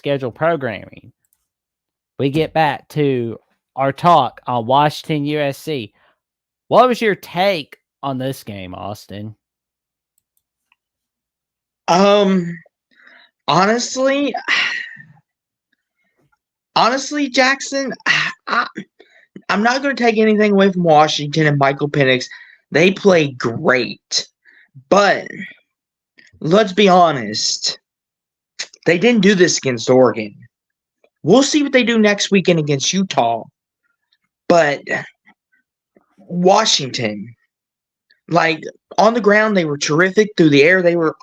scheduled programming, we get back to our talk on Washington USC. What was your take on this game, Austin? Honestly, Jackson, I'm not going to take anything away from Washington and Michael Penix. They played great. But let's be honest. They didn't do this against Oregon. We'll see what they do next weekend against Utah. But Washington, like on the ground, they were terrific. Through the air, they were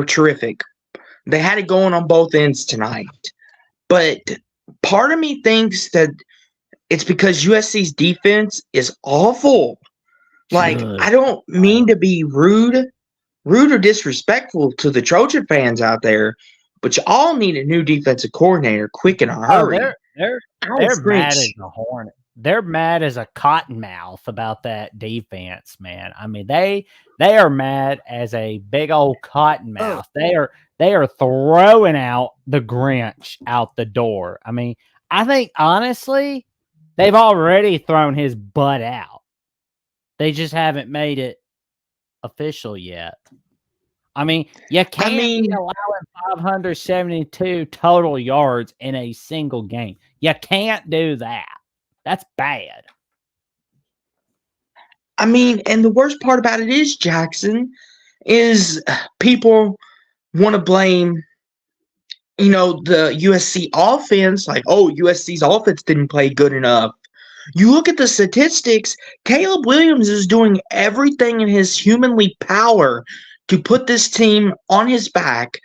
terrific. They had it going on both ends tonight. But part of me thinks that it's because USC's defense is awful. Like, I don't mean to be rude or disrespectful to the Trojan fans out there, but you all need a new defensive coordinator quick in a hurry. They're mad as a hornet. They're mad as a cottonmouth about that defense, man. I mean, they are mad as a big old cottonmouth. They are throwing out the Grinch out the door. I mean, I think honestly, they've already thrown his butt out. They just haven't made it official yet. I mean, you can't be allowing 572 total yards in a single game. You can't do that. That's bad. I mean, and the worst part about it is, Jackson, is people want to blame, the USC offense. Like, oh, USC's offense didn't play good enough. You look at the statistics, Caleb Williams is doing everything in his humanly power to put this team on his back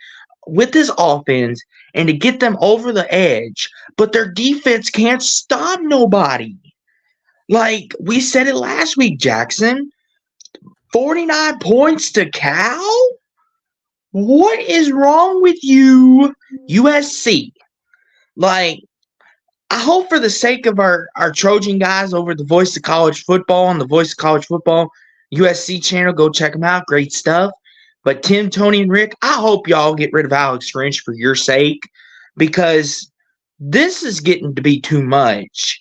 with his offense and to get them over the edge. But their defense can't stop nobody. Like we said it last week, Jackson. 49 points to Cal? What is wrong with you, USC? Like, I hope for the sake of our Trojan guys over the Voice of College Football and the Voice of College Football USC channel, go check them out. Great stuff. But Tim, Tony, and Rick, I hope y'all get rid of Alex French for your sake, because this is getting to be too much.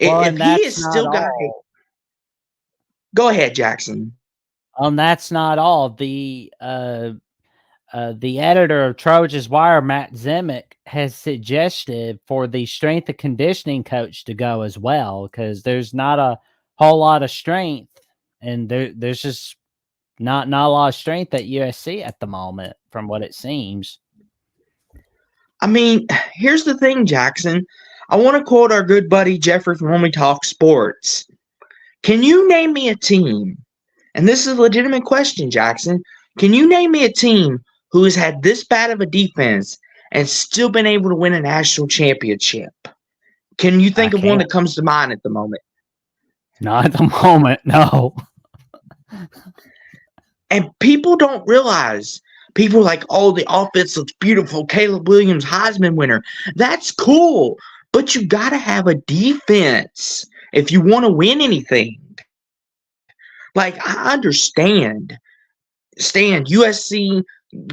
Well, if he is still got it. Go ahead, Jackson. That's not all. The editor of Trojan's Wire, Matt Zemek, has suggested for the strength and conditioning coach to go as well, because there's not a whole lot of strength, and there's just not a lot of strength at USC at the moment, from what it seems. I mean, here's the thing, Jackson. I want to quote our good buddy Jeffrey from When We Talk Sports. Can you name me a team? And this is a legitimate question, Jackson. Can you name me a team who has had this bad of a defense and still been able to win a national championship? Can you think of one that comes to mind at the moment? Not at the moment, no. And people don't realize, people are like, oh, the offense looks beautiful. Caleb Williams, Heisman winner. That's cool. But you got to have a defense if you want to win anything. Like, I understand. USC,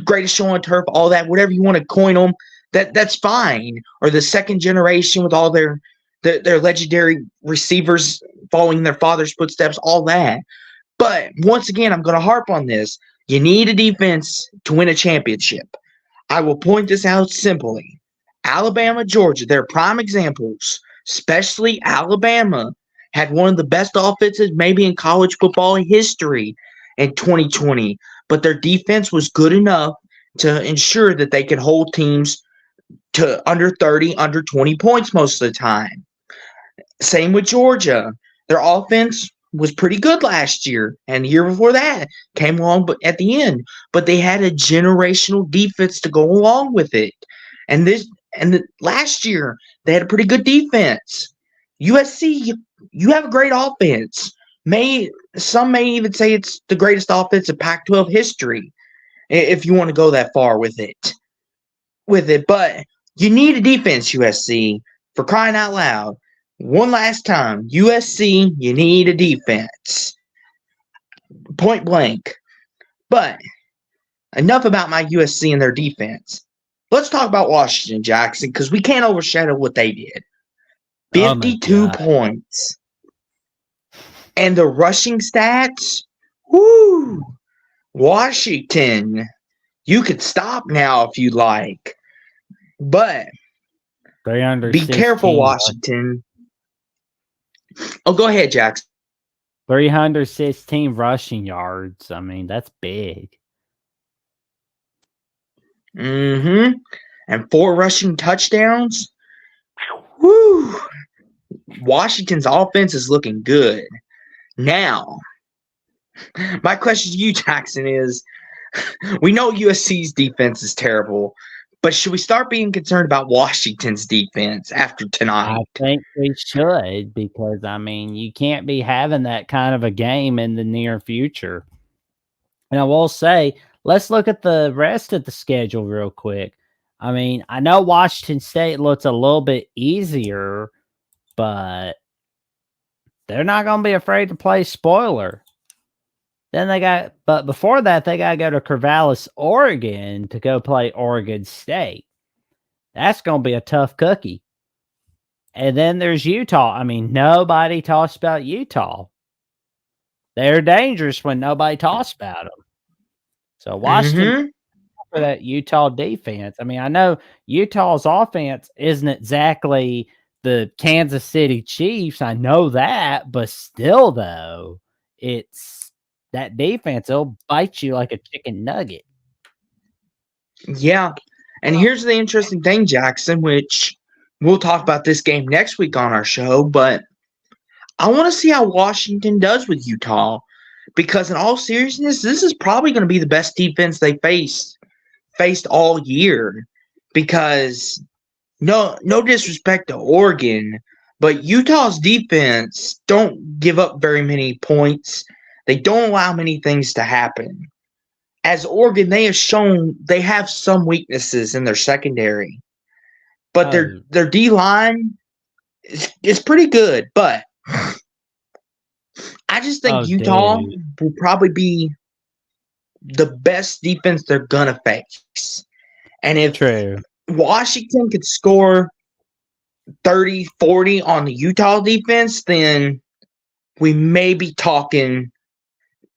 greatest show on turf, all that, whatever you want to coin them, that's fine. Or the second generation with all their legendary receivers following their father's footsteps, all that. But once again, I'm going to harp on this. You need a defense to win a championship. I will point this out simply. Alabama, Georgia, they're prime examples. Especially Alabama had one of the best offenses maybe in college football history in 2020. But their defense was good enough to ensure that they could hold teams to under 30, under 20 points most of the time. Same with Georgia. Their offense was pretty good last year, and the year before that came along but at the end. But they had a generational defense to go along with it. And last year they had a pretty good defense. USC, you have a great offense. Some may even say it's the greatest offense in Pac-12 history, if you want to go that far with it. But you need a defense, USC, for crying out loud. One last time, USC, you need a defense. Point blank. But enough about my USC and their defense. let's talk about Washington, Jackson, because we can't overshadow what they did. Oh my 52 God. points. And the rushing stats, whoo, Washington, you could stop now if you like. But be careful, 316. Washington. Oh, go ahead, Jackson. 316 rushing yards. I mean, that's big. Mm-hmm. And 4 rushing touchdowns. Whoo. Washington's offense is looking good. Now, my question to you, Jackson, is we know USC's defense is terrible, but should we start being concerned about Washington's defense after tonight? I think we should because, I mean, you can't be having that kind of a game in the near future. And I will say, let's look at the rest of the schedule real quick. I mean, I know Washington State looks a little bit easier, but they're not going to be afraid to play spoiler. But before that, they got to go to Corvallis, Oregon to go play Oregon State. That's going to be a tough cookie. And then there's Utah. I mean, nobody talks about Utah. They're dangerous when nobody talks about them. So Washington for that Utah defense. I mean, I know Utah's offense isn't exactly the Kansas City Chiefs. I know that, but still, though, it's that defense. It'll bite you like a chicken nugget. Yeah. And here's the interesting thing, Jackson, which we'll talk about this game next week on our show, but I want to see how Washington does with Utah because, in all seriousness, this is probably going to be the best defense they faced all year. Because no disrespect to Oregon, but Utah's defense don't give up very many points. They don't allow many things to happen. As Oregon, they have shown they have some weaknesses in their secondary, but their D line is pretty good. But I just think Utah will probably be the best defense they're gonna face. And if Washington could score 30, 40 on the Utah defense, then we may be talking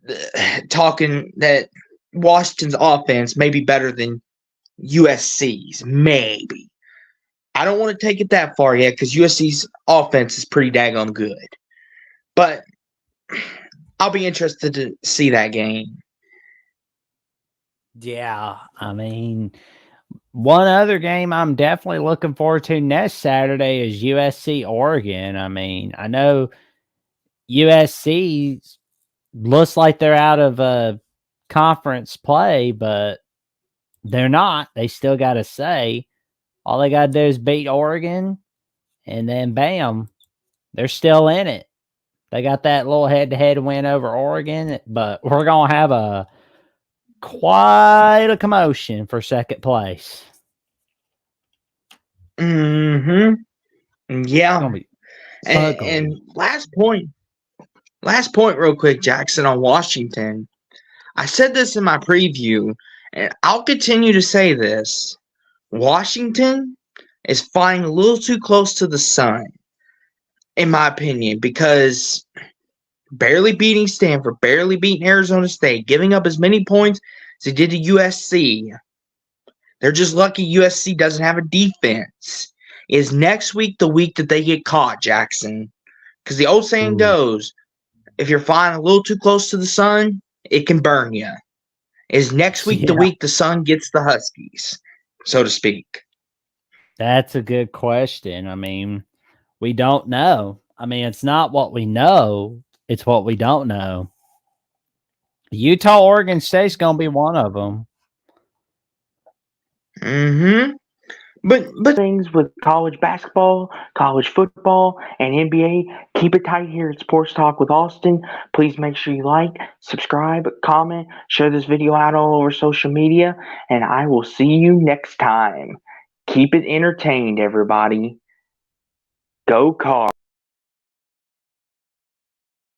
that Washington's offense may be better than USC's. Maybe. I don't want to take it that far yet because USC's offense is pretty daggone good. But I'll be interested to see that game. Yeah, I mean, one other game I'm definitely looking forward to next Saturday is USC Oregon. I mean, I know USC looks like they're out of conference play, but they're not. They still got to say all they got to do is beat Oregon, and then bam, they're still in it. They got that little head-to-head win over Oregon, but we're gonna have quite a commotion for second place. Yeah. And last point real quick, Jackson, on Washington. I said this in my preview, and I'll continue to say this. Washington is flying a little too close to the sun, in my opinion, because barely beating Stanford, barely beating Arizona State, giving up as many points as they did to USC. They're just lucky USC doesn't have a defense. Is next week the week that they get caught, Jackson? Because the old saying goes, if you're flying a little too close to the sun, it can burn you. Is next week the week the sun gets the Huskies, so to speak? That's a good question. I mean, we don't know. I mean, it's not what we know, it's what we don't know. Utah, Oregon State's going to be one of them. But things with college basketball, college football, and NBA, keep it tight here at Sports Talk with Austin. Please make sure you like, subscribe, comment, share this video out all over social media, and I will see you next time. Keep it entertained, everybody. Go Cards.